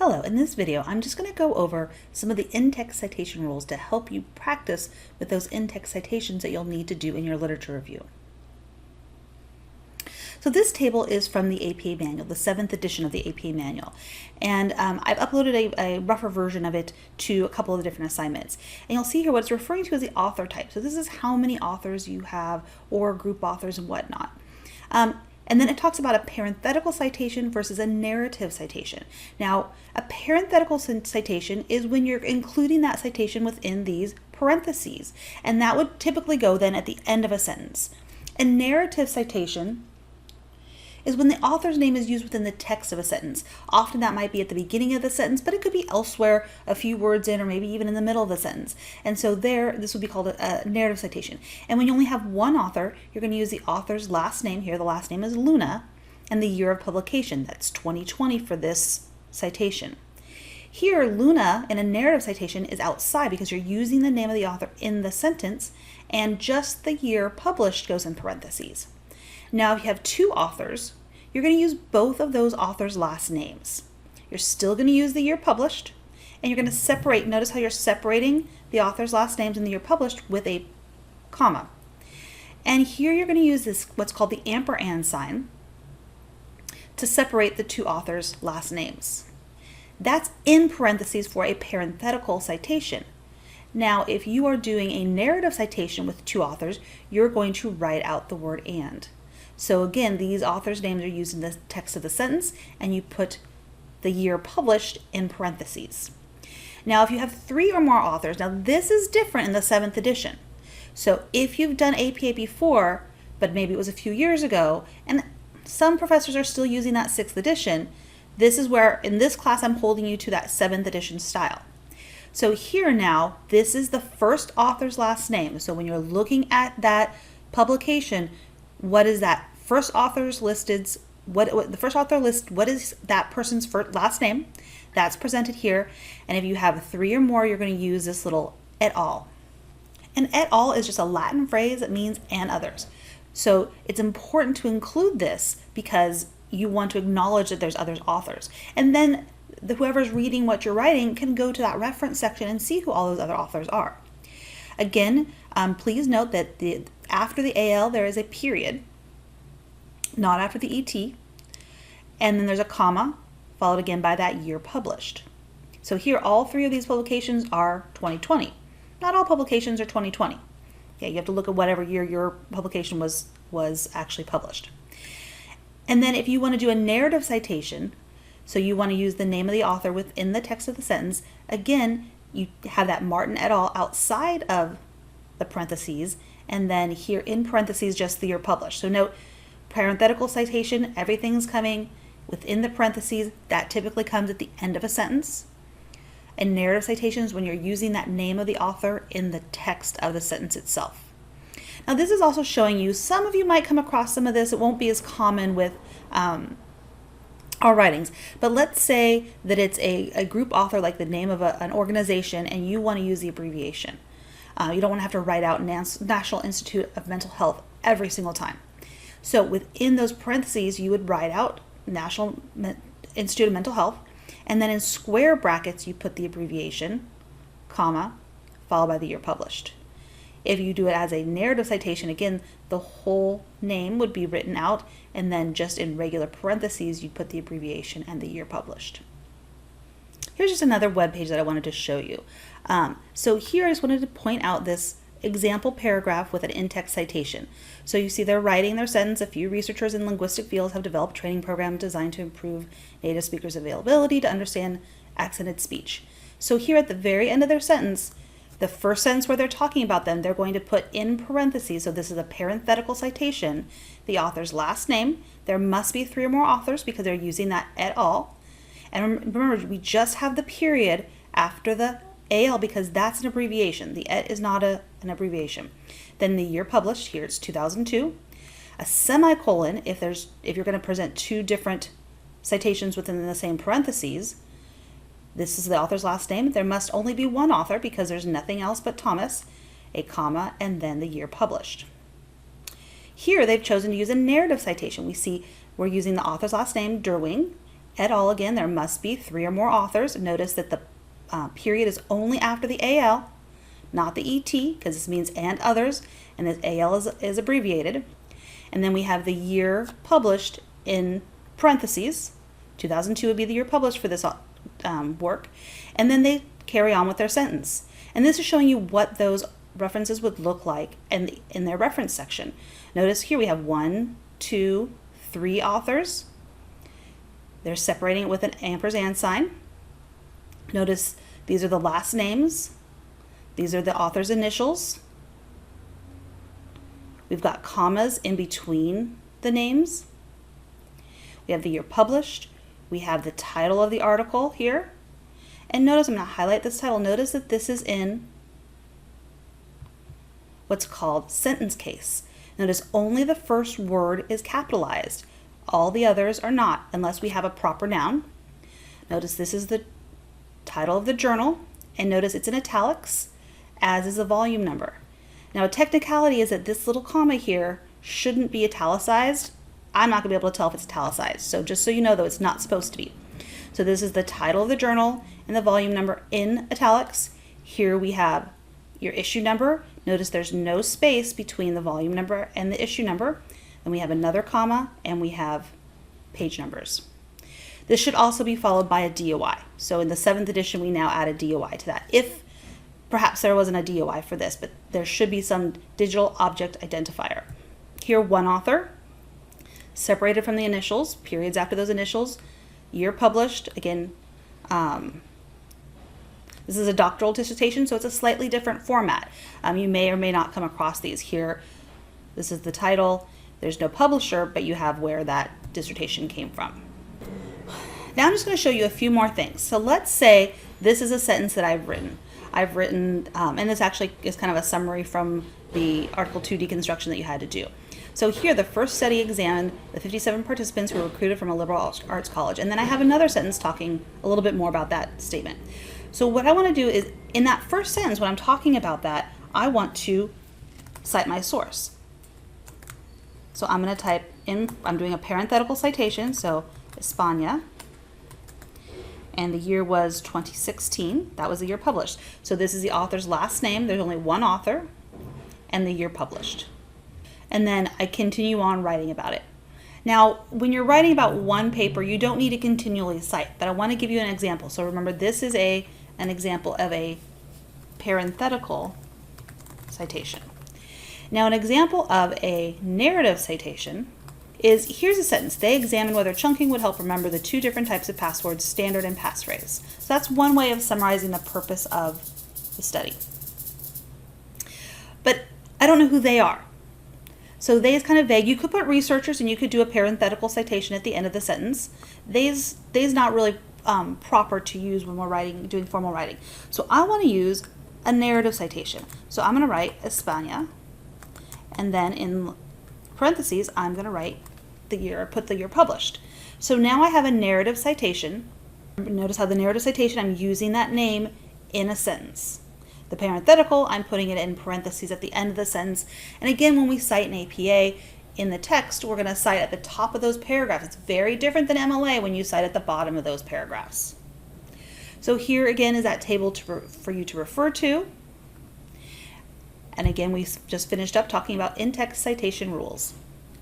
Hello, in this video I'm just going to go over some of the in-text citation rules to help you practice with those in-text citations that you'll need to do in your literature review. So this table is from the APA manual, the 7th edition of the APA manual, and I've uploaded a rougher version of it to a couple of different assignments. And you'll see here what it's referring to as the author type. So this is how many authors you have or group authors and whatnot. And then it talks about a parenthetical citation versus a narrative citation. Now, a parenthetical citation is when you're including that citation within these parentheses, and that would typically go then at the end of a sentence. A narrative citation is when the author's name is used within the text of a sentence. Often that might be at the beginning of the sentence, but it could be elsewhere, a few words in, or maybe even in the middle of the sentence. And so this would be called a narrative citation. And when you only have one author, you're going to use the author's last name here. The last name is Luna, and the year of publication. That's 2020 for this citation. Here, Luna in a narrative citation is outside because you're using the name of the author in the sentence, and just the year published goes in parentheses. Now, if you have two authors, you're going to use both of those authors' last names. You're still going to use the year published, and you're going to separate. Notice how you're separating the author's last names and the year published with a comma. And here you're going to use this, what's called the ampersand sign, to separate the two authors' last names. That's in parentheses for a parenthetical citation. Now, if you are doing a narrative citation with two authors, you're going to write out the word and. So again, these authors' names are used in the text of the sentence, and you put the year published in parentheses. Now, if you have three or more authors, now this is different in the 7th edition. So if you've done APA before, but maybe it was a few years ago, and some professors are still using that 6th edition, this is where, in this class, I'm holding you to that 7th edition style. So here now, this is the first author's last name. So when you're looking at that publication, what is that? First author's listed, the first author list, what is that person's first last name? That's presented here. And if you have three or more, you're going to use this little et al. And et al is just a Latin phrase that means and others. So it's important to include this because you want to acknowledge that there's other authors. And then whoever's reading what you're writing can go to that reference section and see who all those other authors are. Again, please note that after the AL there is a period, not after the ET, and then there's a comma followed again by that year published. So here all three of these publications are 2020. Not all publications are 2020. Yeah, you have to look at whatever year your publication was actually published. And then if you want to do a narrative citation, so you want to use the name of the author within the text of the sentence, again, you have that Martin et al. Outside of the parentheses, and then here in parentheses just the year published. So note, parenthetical citation, everything's coming within the parentheses. That typically comes at the end of a sentence. And narrative citations when you're using that name of the author in the text of the sentence itself. Now this is also showing you, some of you might come across some of this, it won't be as common with our writings, but let's say that it's a group author, like the name of an organization, and you want to use the abbreviation. You don't want to have to write out National Institute of Mental Health every single time. So within those parentheses, you would write out National Institute of Mental Health, and then in square brackets, you put the abbreviation, comma, followed by the year published. If you do it as a narrative citation, again, the whole name would be written out, and then just in regular parentheses, you'd put the abbreviation and the year published. Here's just another web page that I wanted to show you. So here I just wanted to point out this example paragraph with an in-text citation. So you see they're writing their sentence. A few researchers in linguistic fields have developed training programs designed to improve native speakers' availability to understand accented speech. So here at the very end of their sentence, the first sentence where they're talking about them, they're going to put in parentheses, so this is a parenthetical citation, the author's last name. There must be three or more authors because they're using that et al. And remember, we just have the period after the AL because that's an abbreviation. The et is not an abbreviation. Then the year published, here it's 2002. A semicolon, if you're going to present two different citations within the same parentheses. This is the author's last name. There must only be one author because there's nothing else but Thomas, a comma, and then the year published. Here they've chosen to use a narrative citation. We see we're using the author's last name, Derwing, et al. Again, there must be 3 or more authors. Notice that the period is only after the AL, not the ET, because this means and others, and this AL is abbreviated. And then we have the year published in parentheses. 2002 would be the year published for this work. And then they carry on with their sentence. And this is showing you what those references would look like in their reference section. Notice here we have 1, 2, 3 authors. They're separating it with an ampersand sign. Notice these are the last names. These are the author's initials. We've got commas in between the names. We have the year published. We have the title of the article here. And notice, I'm going to highlight this title. Notice that this is in what's called sentence case. Notice only the first word is capitalized. All the others are not, unless we have a proper noun. Notice this is the title of the journal, and notice it's in italics, as is the volume number. Now, a technicality is that this little comma here shouldn't be italicized. I'm not going to be able to tell if it's italicized, so just so you know, though, it's not supposed to be. So this is the title of the journal and the volume number in italics. Here we have your issue number. Notice there's no space between the volume number and the issue number. Then we have another comma, and we have page numbers. This should also be followed by a DOI. So in the 7th edition, we now add a DOI to that. If perhaps there wasn't a DOI for this, but there should be some digital object identifier. Here, 1 author, separated from the initials, periods after those initials, year published. Again, this is a doctoral dissertation, so it's a slightly different format. You may or may not come across these here. This is the title. There's no publisher, but you have where that dissertation came from. Now I'm just going to show you a few more things. So let's say this is a sentence that I've written. And this actually is kind of a summary from the Article 2 deconstruction that you had to do. So here, the first study examined the 57 participants who were recruited from a liberal arts college. And then I have another sentence talking a little bit more about that statement. So what I want to do is, in that first sentence, when I'm talking about that, I want to cite my source. So I'm going to type in, I'm doing a parenthetical citation, so España, and the year was 2016. That was the year published. So this is the author's last name. There's only 1 author, and the year published. And then I continue on writing about it. Now, when you're writing about one paper, you don't need to continually cite, but I want to give you an example. So remember, this is an example of a parenthetical citation. Now, an example of a narrative citation is, here's a sentence. They examined whether chunking would help remember the 2 different types of passwords, standard and passphrase. So that's one way of summarizing the purpose of the study. But I don't know who they are. So they is kind of vague. You could put researchers, and you could do a parenthetical citation at the end of the sentence. They's not really proper to use when we're doing formal writing. So I want to use a narrative citation. So I'm going to write España, and then in parentheses, I'm going to write the year, put the year published. So now I have a narrative citation. Notice how the narrative citation, I'm using that name in a sentence. The parenthetical, I'm putting it in parentheses at the end of the sentence. And again, when we cite an APA in the text, we're going to cite at the top of those paragraphs. It's very different than MLA when you cite at the bottom of those paragraphs. So here again is that table for you to refer to. And again, we just finished up talking about in-text citation rules.